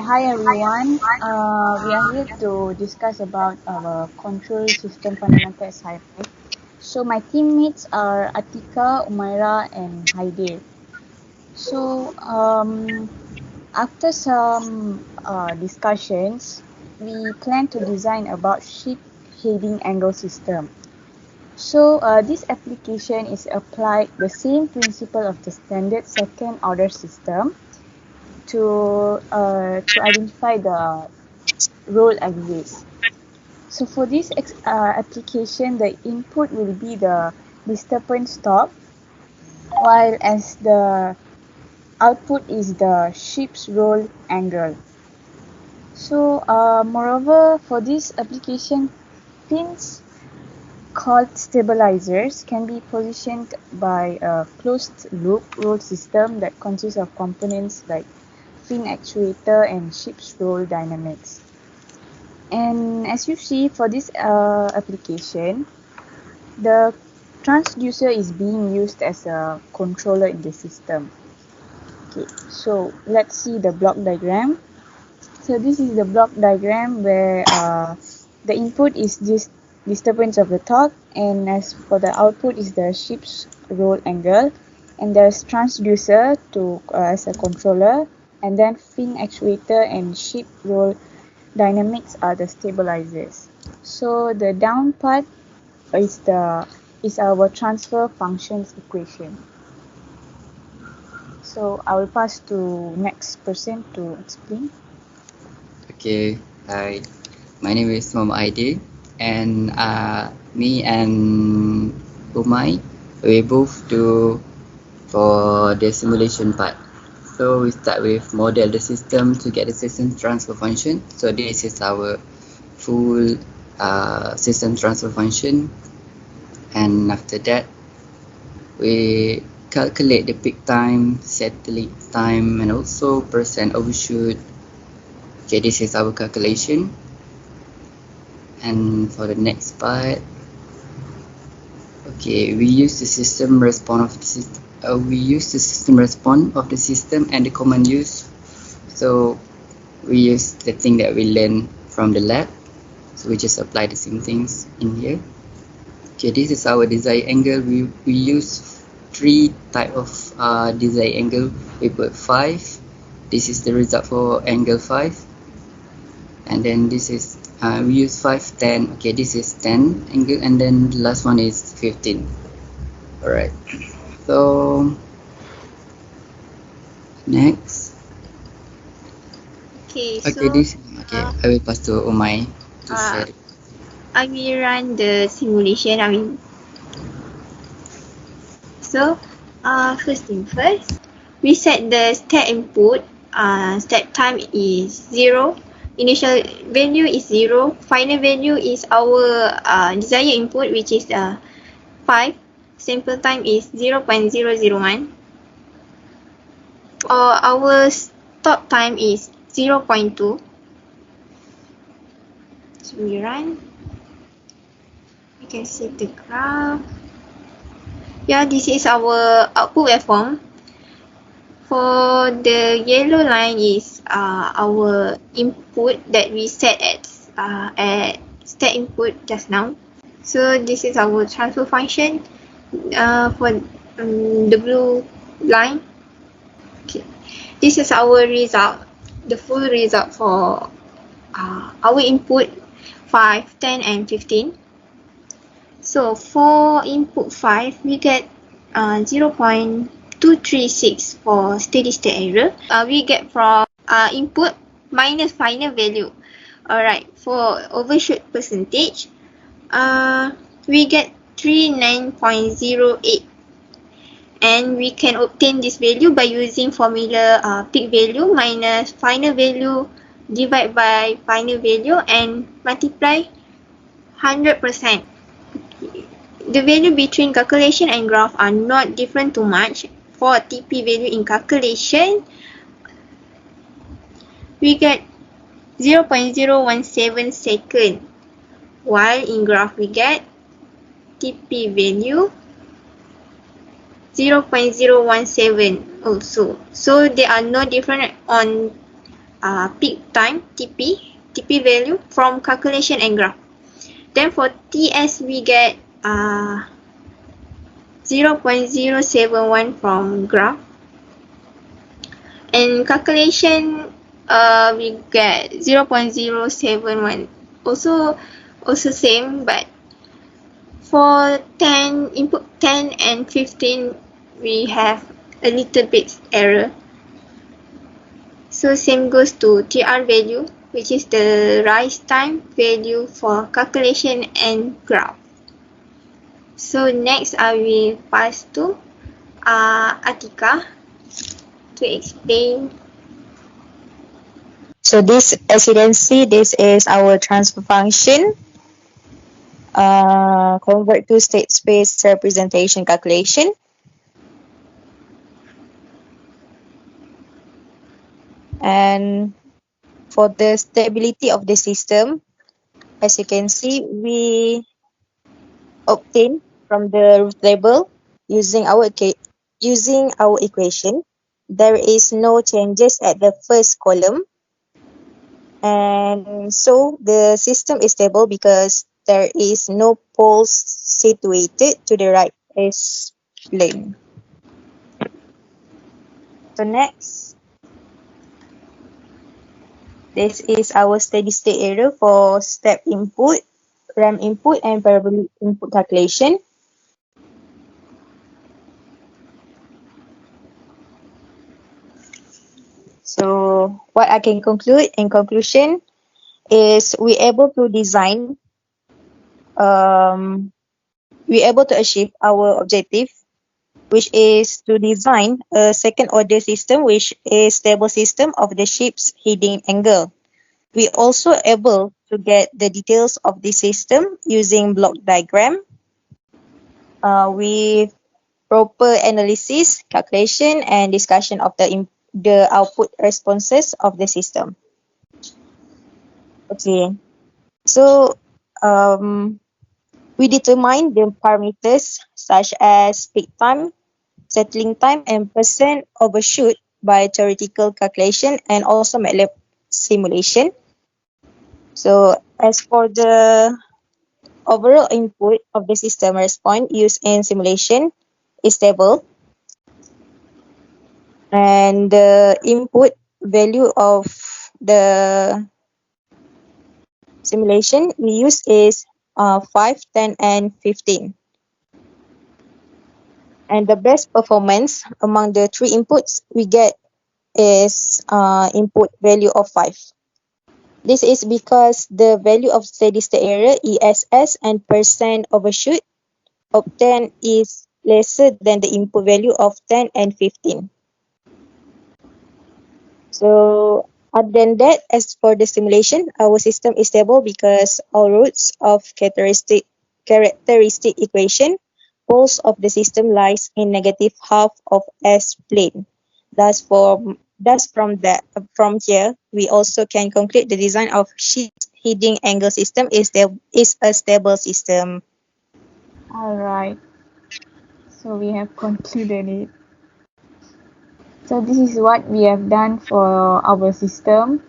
Hi everyone. We are here to discuss about our control system fundamentals HAIDIR. So my teammates are ATIKAH, Umairah, and HAIDIR. So after some discussions, we plan to design about ship heading angle system. So this application is applied the same principle of the standard second order system to identify the role axis. So for this application, the input will be the disturbance stop, while as the output is the ship's roll angle. So moreover, for this application, pins called stabilizers can be positioned by a closed loop roll system that consists of components like fin actuator and ship's roll dynamics. And as you see for this application, the transducer is being used as a controller in the system. Okay, so let's see the block diagram. So this is the block diagram where the input is this disturbance of the torque, and as for the output is the ship's roll angle, and there's transducer to as a controller, and then fin actuator and ship roll dynamics are the stabilizers. So the down part is our transfer functions equation. So I will pass to next person to explain. Okay, hi. My name is HAIDIR, and me and Umairah, we both do for the simulation part. So we start with model the system to get the system transfer function. So this is our full system transfer function, and after that we calculate the peak time, satellite time, and also percent overshoot. Okay, this is our calculation. And for the next part, okay, we use the system response of the system. of the system and the command use. So we use the thing that we learned from the lab. So we just apply the same things in here. Okay, this is our design angle. We use three type of design angle. We put 5. This is the result for angle 5. And then this is we use 5, 10. Okay, this is 10 angle, and then the last one is 15. Alright, so next. Okay, I will pass to Umairah to share. I will run the simulation. First thing first, we set the step input. Step time is 0. Initial value is 0. Final value is our desired input, which is 5. Sample time is 0.001. Our stop time is 0.2. So we run. You can see the graph. Yeah, this is our output waveform. For the yellow line is our input that we set at step input just now. So this is our transfer function for the blue line. Okay, this is our result, the full result for our input 5, 10, and 15. So for input 5, we get 0.236 for steady state error. We get from input minus final value. Alright, for overshoot percentage, we get 39.08, and we can obtain this value by using formula peak value minus final value divided by final value and multiply 100%. The value between calculation and graph are not different too much. For TP value in calculation, we get 0.017 second, while in graph we get TP value 0.017 also. So they are no different on peak time TP value from calculation and graph. Then for TS we get 0.071 from graph, and calculation we get 0.071, also same, but for 10 input 10 and 15 we have a little bit error. So same goes to TR value, which is the rise time value for calculation and graph. So next I will pass to Atikah to explain. So this, as you can see, this is our transfer function. Convert to state space representation calculation. And for the stability of the system, as you can see, we obtain from the root table using our equation. There is no changes at the first column, and so the system is stable because there is no poles situated to the right S plane. So next, this is our steady state error for step input, RAM input, and parabolic input calculation. So what I can conclude in conclusion is we able to design, we able to achieve our objective, which is to design a second order system which is stable system of the ship's heading angle. We also able to get the details of the system using block diagram with proper analysis, calculation, and discussion of the output responses of the system. Okay, so we determine the parameters such as peak time, settling time, and percent overshoot by theoretical calculation and also MATLAB simulation. So as for the overall input of the system response used in simulation is stable, and the input value of the simulation we use is 5, 10, and 15. And the best performance among the three inputs we get is input value of 5. This is because the value of steady state error ESS and percent overshoot obtained is lesser than the input value of 10 and 15. So other than that, as for the simulation, our system is stable because all roots of characteristic equation, poles of the system lies in negative half of S plane. From here, we also can conclude the design of ship's heading angle system is a stable system. Alright. So we have concluded it. So this is what we have done for our system.